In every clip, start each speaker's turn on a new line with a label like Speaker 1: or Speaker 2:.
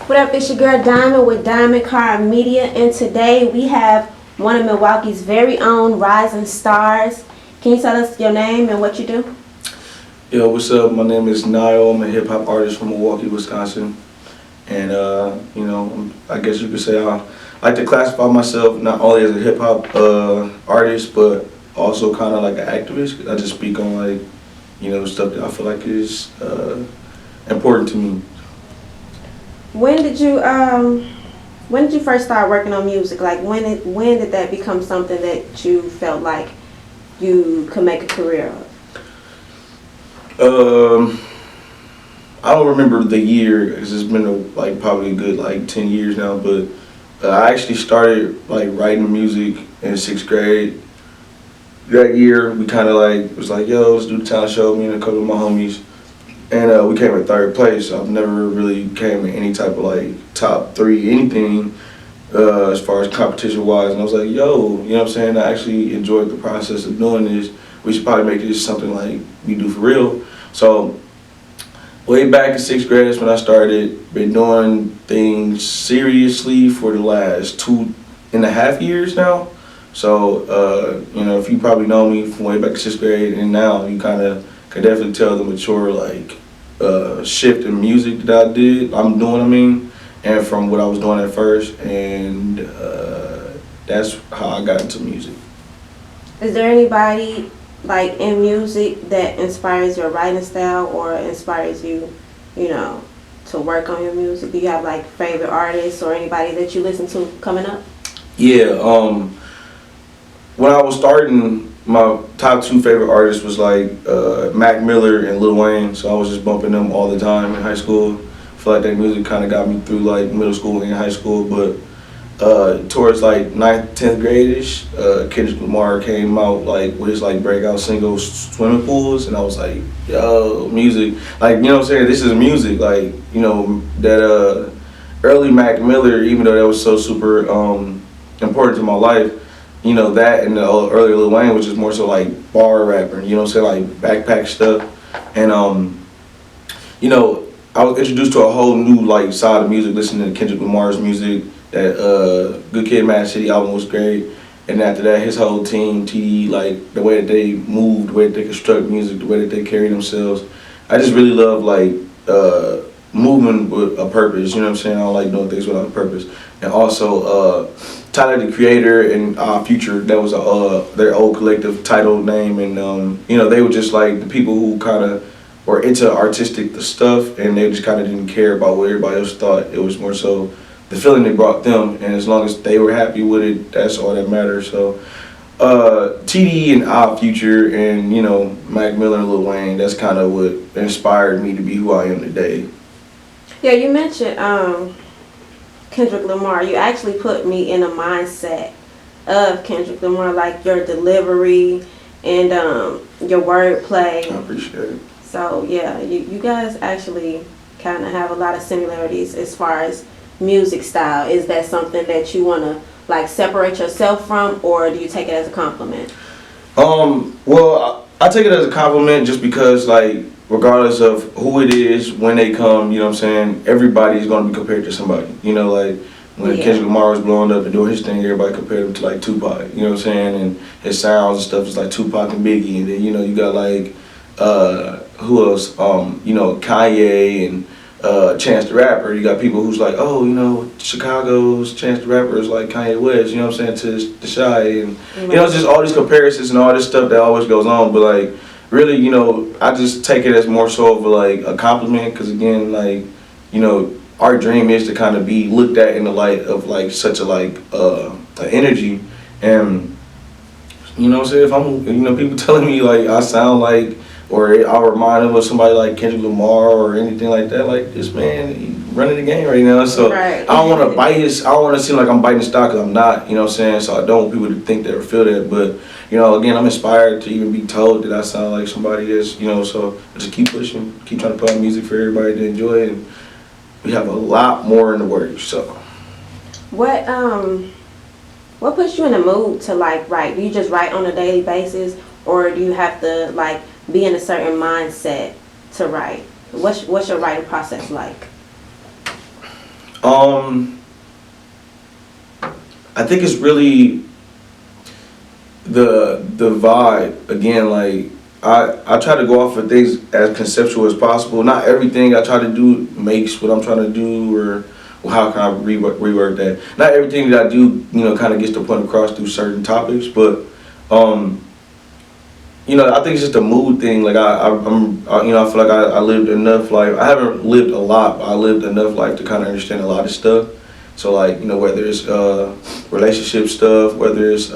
Speaker 1: What up, it's your girl Diamond with Diamond Car Media, and today we have one of Milwaukee's very own rising stars. Can you tell us your name and what you do?
Speaker 2: Yo, what's up? My name is Nile. I'm a hip hop artist from Milwaukee, Wisconsin. And, I guess you could say I like to classify myself not only as a hip hop artist, but also kind of like an activist. I just speak on stuff that I feel like is important to me.
Speaker 1: When did you first start working on music? Like when did that become something that you felt like you could make a career of?
Speaker 2: I don't remember the year because it's been probably a good 10 years now. But I actually started writing music in 6th grade. That year we kind of was like, yo, let's do the talent show. Me and a couple of my homies. And we came in 3rd place. I've never really came in any type of top 3 anything as far as competition wise. And I was like, yo, you know what I'm saying? I actually enjoyed the process of doing this. We should probably make this something we do for real. So way back in 6th grade is when I started. Been doing things seriously for the last 2.5 years now. So if you probably know me from way back in 6th grade and now, you kind of can definitely tell the mature shift in music that I'm doing, and from what I was doing at first, and that's how I got into music.
Speaker 1: Is there anybody in music that inspires your writing style or inspires you, to work on your music? Do you have favorite artists or anybody that you listen to coming up?
Speaker 2: Yeah, when I was starting, my top 2 favorite artists was Mac Miller and Lil Wayne, so I was just bumping them all the time in high school. I feel like that music kind of got me through middle school and high school, but towards 9th, 10th grade-ish, Kendrick Lamar came out with his breakout single Swimming Pools, and I was like, yo, music, you know what I'm saying, this is music, that early Mac Miller, even though that was so super important to my life, that and the earlier Lil Wayne, which is more so bar rapper, you know what I'm saying, backpack stuff. And I was introduced to a whole new side of music, listening to Kendrick Lamar's music. That Good Kid, Mad City album was great. And after that, his whole team, TD, the way that they moved, the way that they construct music, the way that they carry themselves. I just really love moving with a purpose, you know what I'm saying? I don't like doing things without a purpose. And also Tyler the Creator and Future, that was their old collective title name, and they were just the people who kind of were into artistic stuff, and they just kind of didn't care about what everybody else thought. It was more so the feeling they brought them, and as long as they were happy with it, that's all that matters. So TD and Future and Mac Miller and Lil Wayne, that's kind of what inspired me to be who I am today.
Speaker 1: Yeah, you mentioned Kendrick Lamar. You actually put me in a mindset of Kendrick Lamar, your delivery and your wordplay.
Speaker 2: I appreciate it.
Speaker 1: So yeah, you guys actually kind of have a lot of similarities as far as music style. Is that something that you want to separate yourself from, or do you take it as a compliment?
Speaker 2: Well, I take it as a compliment just because regardless of who it is, when they come, you know what I'm saying, everybody's going to be compared to somebody. When Kendrick Lamar was blowing up and doing his thing, everybody compared him to Tupac, you know what I'm saying, and his sounds and stuff is Tupac and Biggie, and then you got who else, Kanye and Chance the Rapper. You got people who's Chicago's Chance the Rapper is Kanye West, you know what I'm saying, to the Shy, and just all these comparisons and all this stuff that always goes on, but really, I just take it as more so of a compliment, because again, our dream is to kind of be looked at in the light of such a energy, and what I'm saying, if I'm people telling me I sound or I'll remind them of somebody like Kendrick Lamar or anything like that, this man, he running the game right now, so right. I don't want to I don't want to seem like I'm biting stock, because I'm not, you know what I'm saying, so I don't want people to think that or feel that, but again, I'm inspired to even be told that I sound like somebody that's, so I just keep pushing, keep trying to put out music for everybody to enjoy, and we have a lot more in the works, so.
Speaker 1: What puts you in the mood to write? Do you just write on a daily basis, or do you have to be in a certain mindset to write? What's your writing process like?
Speaker 2: I think it's really the vibe again. Like I try to go off of things as conceptual as possible. Not everything I try to do makes what I'm trying to do, or how can I rework that. Not everything that I do, kind of gets the point across through certain topics, but I think it's just a mood thing. Like I feel like I lived enough life. I haven't lived a lot, but I lived enough life to kind of understand a lot of stuff. So like, whether it's relationship stuff, whether it's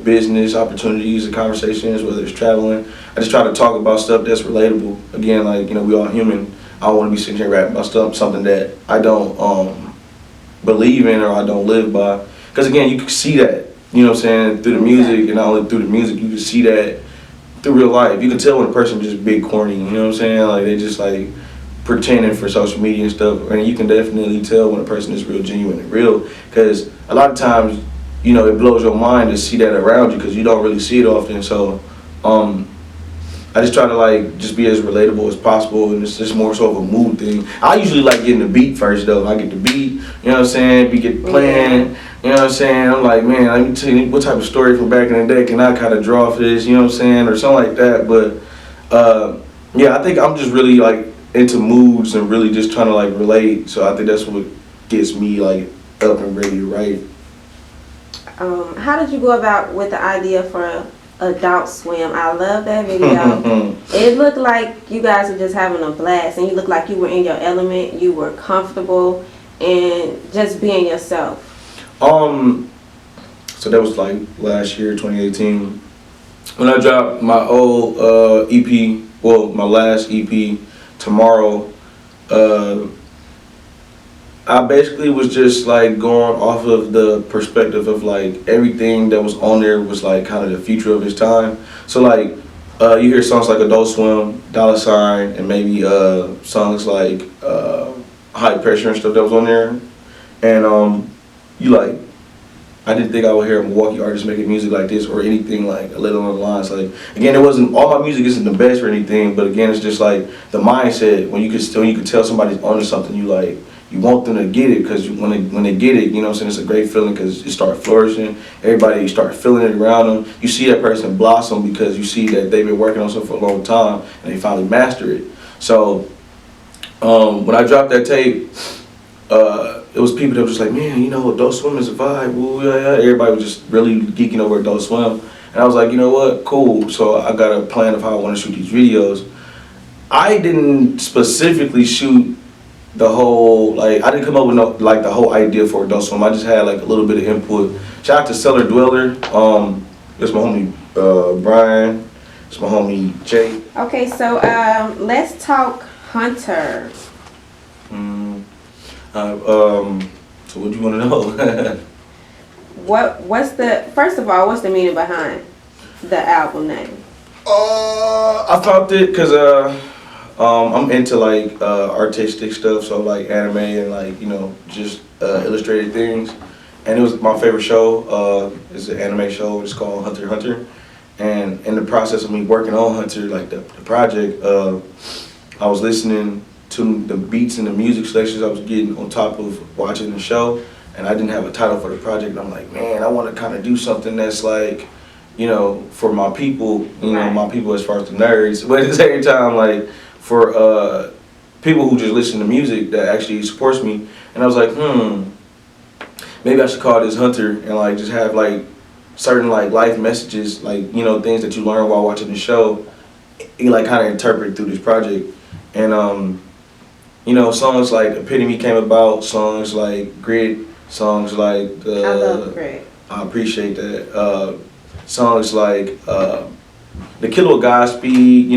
Speaker 2: business opportunities and conversations, whether it's traveling, I just try to talk about stuff that's relatable. Again, like, we all human. I don't want to be sitting here rapping about something that I don't believe in or I don't live by. Because again, you can see that, through the music, and not only through the music, you can see that through real life. You can tell when a person just big corny, like they just like pretending for social media and stuff, and you can definitely tell when a person is real genuine and real, because a lot of times, it blows your mind to see that around you because you don't really see it often. So I just try to like just be as relatable as possible, and it's just more so of a mood thing. I usually like getting the beat first though. I get the beat, we get playing, I'm like, man, let me tell you what type of story from back in the day can I kind of draw for this, or something like that. But I think I'm just really like into moods and really just trying to like relate. So I think that's what gets me like up and ready to write.
Speaker 1: How did you go about with the idea for Adult Swim? I love that video. It looked like you guys were just having a blast, and you looked like you were in your element. You were comfortable and just being yourself.
Speaker 2: So that was like last year, 2018, when I dropped my old EP. Well, my last EP, Tomorrow. I basically was just like going off of the perspective of like everything that was on there was like kind of the future of its time. So like you hear songs like Adult Swim, Dollar Sign, and maybe songs like High Pressure and stuff that was on there. And I didn't think I would hear a Milwaukee artist making music like this or anything like a little on the lines. Like again, it wasn't all my music isn't the best or anything, but again, it's just like the mindset when you can tell somebody's onto something, you want them to get it, because when they get it, it's a great feeling because you start flourishing. Everybody start feeling it around them. You see that person blossom because you see that they've been working on something for a long time and they finally master it. So when I dropped that tape, it was people that were just like, man, Adult Swim is a vibe. Ooh, yeah. Everybody was just really geeking over Adult Swim. And I was like, you know what, cool. So I got a plan of how I want to shoot these videos. I didn't specifically shoot the whole, I didn't come up with the whole idea for Adult Swim. I just had like a little bit of input. Shout out to Cellar Dweller. It's my homie Brian. It's my homie Jay.
Speaker 1: Okay, so let's talk Hunter.
Speaker 2: So what do you want to know?
Speaker 1: First of all, what's the meaning behind the album name?
Speaker 2: I found it because I'm into like artistic stuff, so like anime and like just illustrated things, and it was my favorite show. It's an anime show. It's called Hunter x Hunter, and in the process of me working on Hunter, like the project, I was listening to the beats and the music selections I was getting on top of watching the show, and I didn't have a title for the project. I'm like, man, I want to kind of do something that's like, for my people,
Speaker 1: Right.
Speaker 2: my people as far as the nerds, but at the same time, like for people who just listen to music that actually supports me. And I was like, maybe I should call this Hunter and like just have like certain like life messages, like things that you learn while watching the show, you like kind of interpret through this project. And songs like Epitome came about, songs like Grit, songs like
Speaker 1: I love Grit.
Speaker 2: I appreciate that. Songs like The Killer of Godspeed,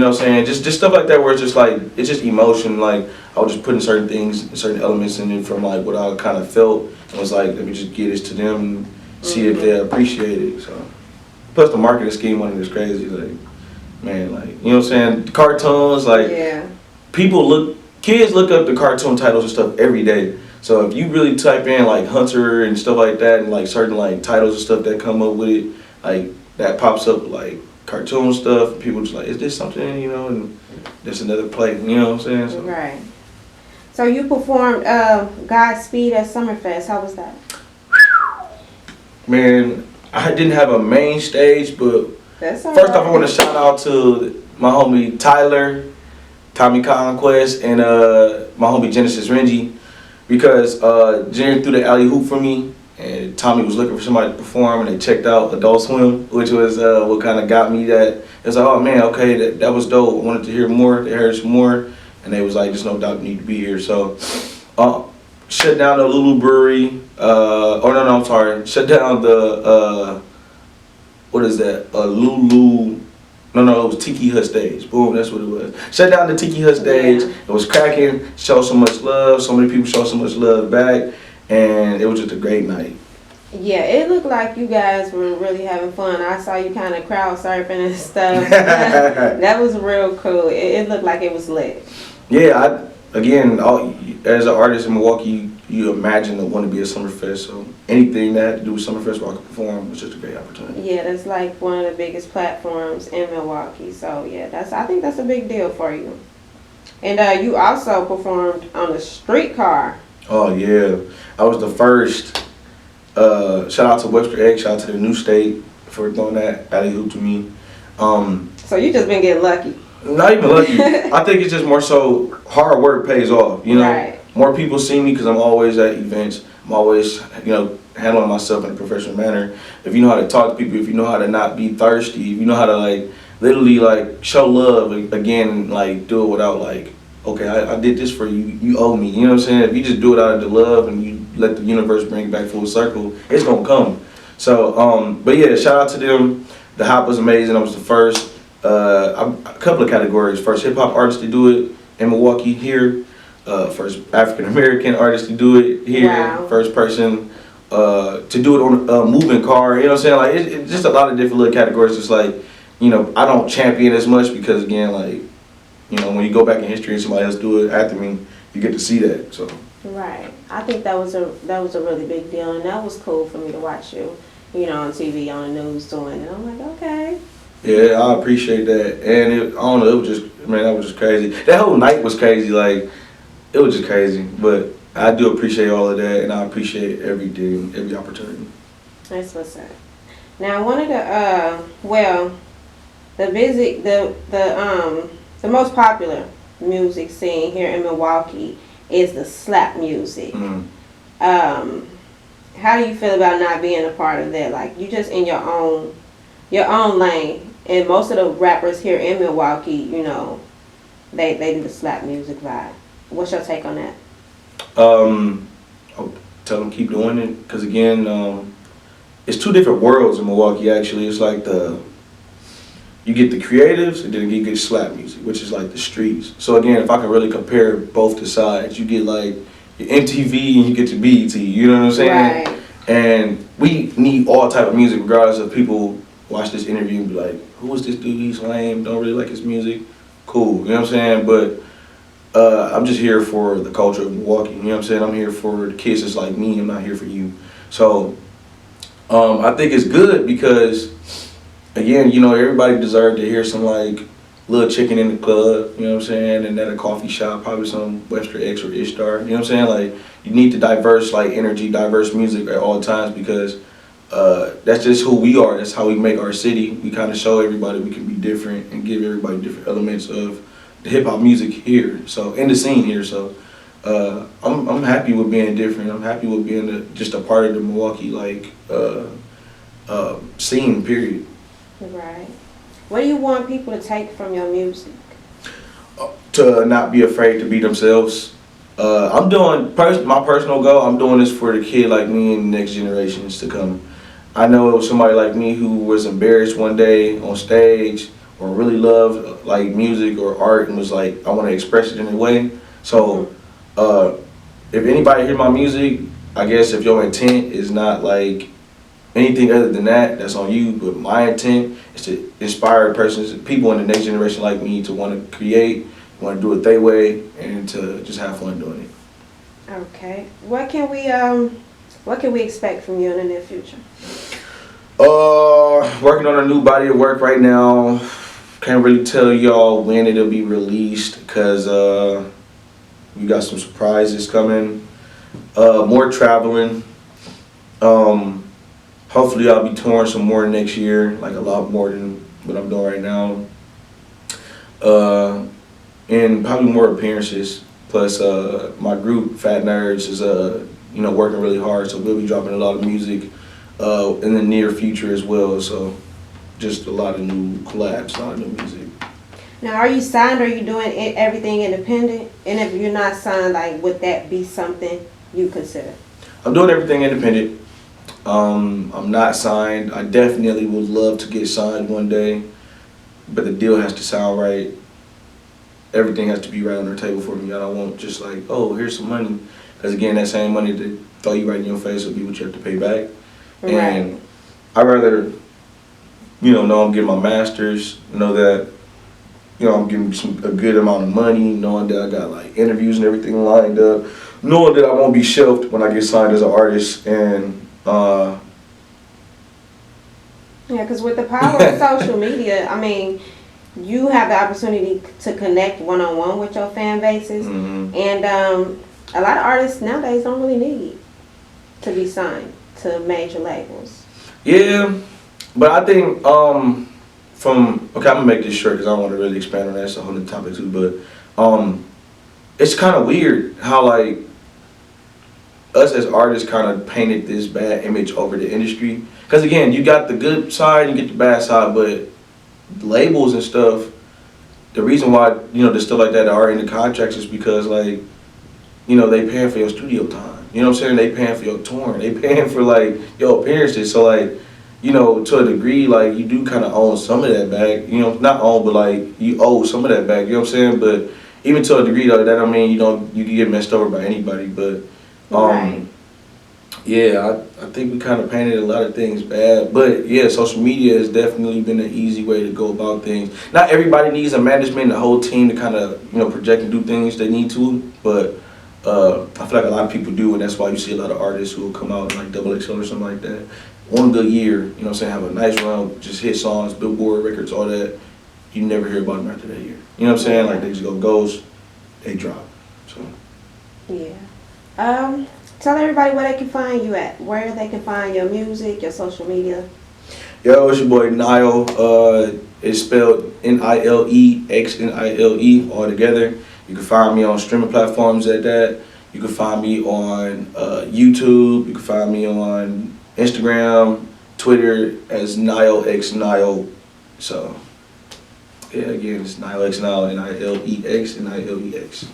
Speaker 2: just stuff like that where it's just like, it's just emotion. Like I was just putting certain things, certain elements in it from like what I kind of felt, and was like, let me just get this to them and see if they appreciate it. So plus the marketing scheme on it is crazy. Like, man, like cartoons, like
Speaker 1: Yeah.
Speaker 2: Kids look up the cartoon titles and stuff every day. So if you really type in like Hunter and stuff like that, and like certain like titles and stuff that come up with it, like that pops up like cartoon stuff, people just like, is this something, and there's another play, what I'm saying? So.
Speaker 1: Right. So you performed Godspeed at Summerfest. How was that?
Speaker 2: Man, I didn't have a main stage, but
Speaker 1: That's all
Speaker 2: first off, I
Speaker 1: right.
Speaker 2: want to shout out to my homie Tyler, Tommy Conquest, and my homie Genesis Renji, because Jaren threw the alley hoop for me, and Tommy was looking for somebody to perform, and they checked out Adult Swim, which was what kind of got me that. It was like, oh man, okay, that was dope. I wanted to hear more. They heard some more, and they was like, there's no doubt you need to be here. So, shut down the Lulu Brewery. No, I'm sorry. Shut down the what is that? Lulu. No, it was Tiki Hut stage. Boom, that's what it was. Shut down the Tiki Hut stage.
Speaker 1: Yeah.
Speaker 2: It was cracking. Showed so much love. So many people showed so much love back, and it was just a great night.
Speaker 1: Yeah, it looked like you guys were really having fun. I saw you kind of crowd surfing and stuff. That was real cool. It looked like it was lit.
Speaker 2: Yeah, as an artist in Milwaukee, you imagine to want to be at Summerfest. So anything that had to do with Summerfest where I could perform was just a great opportunity.
Speaker 1: Yeah, that's like one of the biggest platforms in Milwaukee. So yeah, I think that's a big deal for you. And you also performed on the streetcar.
Speaker 2: Oh yeah, I was the first. Shout out to Webster X. Shout out to the new state for throwing that alley hoop to me.
Speaker 1: So you just been getting lucky.
Speaker 2: Not even lucky. I think it's just more so hard work pays off. You know,
Speaker 1: Right.
Speaker 2: More people see me because I'm always at events. I'm always, handling myself in a professional manner. If you know how to talk to people, if you know how to not be thirsty, if you know how to literally show love again, do it without okay, I did this for you. You owe me. You know what I'm saying? If you just do it out of the love and you let the universe bring it back full circle, it's gonna come. So, but yeah, shout out to them. The hop was amazing. I was the first. A couple of categories. First hip hop artist to do it in Milwaukee here. First African American artist to do it here.
Speaker 1: Wow.
Speaker 2: First person to do it on a moving car. You know what I'm saying? It's just a lot of different little categories. Just I don't champion as much because again, when you go back in history and somebody else do it after me, you get to see that. So.
Speaker 1: Right. I think that was a really big deal, and that was cool for me to watch you, on TV, on the news doing it. I'm like, okay.
Speaker 2: Yeah, I appreciate that, and it was just, that was just crazy. That whole night was crazy, it was just crazy. But I do appreciate all of that, and I appreciate every opportunity.
Speaker 1: That's what's up. Now, one of the most popular music scene here in Milwaukee is the slap music.
Speaker 2: Mm.
Speaker 1: How do you feel about not being a part of that? You just in your own lane. And most of the rappers here in Milwaukee, they do the slap music vibe. What's your take on that?
Speaker 2: I'll tell them keep doing it because again, it's two different worlds in Milwaukee. Actually, it's you get the creatives and then you get slap music, which is the streets. So again, if I can really compare both the sides, you get your MTV and you get your BET. You know what I'm saying?
Speaker 1: Right.
Speaker 2: And we need all type of music, regardless of people watch this interview and be like, who is this dude? He's lame. Don't really like his music. Cool. You know what I'm saying? But I'm just here for the culture of Milwaukee. You know what I'm saying? I'm here for the kids that's like me. I'm not here for you. So I think it's good because, again, everybody deserves to hear some little chicken in the club. You know what I'm saying? And at a coffee shop, probably some Webster X or Ishtar. You know what I'm saying? You need the diverse energy, diverse music at all times because that's just who we are. That's how we make our city. We kind of show everybody we can be different and give everybody different elements of the hip hop music here. So in the scene here. So I'm happy with being different. I'm happy with being just a part of the Milwaukee scene. Period.
Speaker 1: Right. What do you want people to take from your music?
Speaker 2: To not be afraid to be themselves. I'm doing my personal goal. I'm doing this for the kid like me and the next generations to come. I know it was somebody like me who was embarrassed one day on stage or really loved music or art and was like, I want to express it in a way. So if anybody hear my music, I guess if your intent is not anything other than that, that's on you. But my intent is to inspire people in the next generation like me to want to create, want to do it their way, and to just have fun doing it.
Speaker 1: Okay. What can we expect from you in the near future?
Speaker 2: Working on a new body of work right now. Can't really tell y'all when it'll be released because We got some surprises coming. More traveling. Hopefully I'll be touring some more next year, like a lot more than what I'm doing right now. And probably more appearances. Plus, my group Fat Nerds is working really hard, so we'll be dropping a lot of music in the near future as well. So just a lot of new collabs, a lot of new music.
Speaker 1: Now, are you signed or are you doing everything independent? And if you're not signed, like, would that be something you consider?
Speaker 2: I'm doing everything independent. I'm not signed. I definitely would love to get signed one day, but the deal has to sound right. Everything has to be right on the table for me. I don't want just like, oh, here's some money. Because again, that same money that throw you right in your face will be what you have to pay back.
Speaker 1: Right.
Speaker 2: And I'd rather, know I'm getting my master's, know that, I'm getting a good amount of money, knowing that I got like interviews and everything lined up, knowing that I won't be shelved when I get signed as an artist. And
Speaker 1: yeah, because with the power of social media, I mean, you have the opportunity to connect one-on-one with your fan bases.
Speaker 2: Mm-hmm.
Speaker 1: And a lot of artists nowadays don't really need to be signed to major labels.
Speaker 2: Yeah, but I think I'm gonna make this short because I don't want to really expand on that. It's a whole other topic too. But it's kind of weird how like us as artists kind of painted this bad image over the industry. Because again, you got the good side, you get the bad side, but labels and stuff, the reason why the stuff like that are in the contracts is because like they paying for your studio time. You know what I'm saying? They paying for your touring. They paying for like your appearances. So like to a degree, like you do kind of own some of that back. Not own, but like you owe some of that back. You know what I'm saying? But even to a degree, though, that don't mean you can get messed over by anybody. But
Speaker 1: Right.
Speaker 2: yeah, I think we kind of painted a lot of things bad. But yeah, social media has definitely been an easy way to go about things. Not everybody needs a management and a whole team to kind of project and do things they need to. But I feel like a lot of people do, and that's why you see a lot of artists who will come out like Double XL or something like that. One good year, what I'm saying, have a nice run, just hit songs, Billboard records, all that. You never hear about them after that year. You know what I'm saying? Like they just go ghost, they drop. So
Speaker 1: yeah. Tell everybody where they can find you at, where they can find your music, your social media.
Speaker 2: Yo, it's your boy Nile. It's spelled Nilex Nile all together. You can find me on streaming platforms at that. You can find me on YouTube. You can find me on Instagram, Twitter as Niles X Niles. So yeah, again, it's Niles X Niles, Nilex Nilex.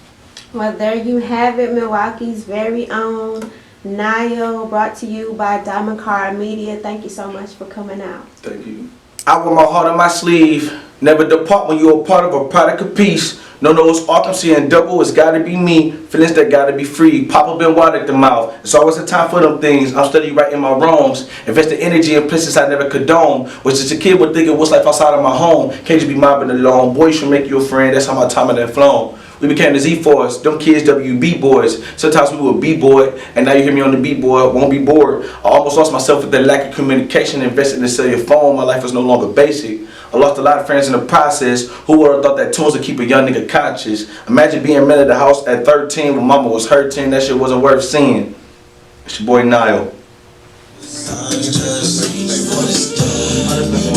Speaker 1: Well, there you have it, Milwaukee's very own Nile, brought to you by Diamond Card Media. Thank you so much for coming out.
Speaker 2: Thank you. I wear my heart on my sleeve. Never depart when you're a part of a product of peace. No, it's occupancy and double, it's gotta be me. Feelings that gotta be free. Papa been wide at the mouth. It's always a time for them things. I'm steady righting my wrongs. Invest the energy in places I never condone. Was just a kid with thinking what's life outside of my home. Can't just be mobbing it alone. Boy, you should make you a friend. That's how my time had flown. We became the Z-Force, them kids WB boys. Sometimes we were B-boy, and now you hear me on the B-boy, won't be bored. I almost lost myself with the lack of communication, invested in cellular phone, my life was no longer basic. I lost a lot of friends in the process. Who would have thought that tunes would keep a young nigga conscious? Imagine being men at the house at 13 when mama was hurting, that shit wasn't worth seeing. It's your boy Nile.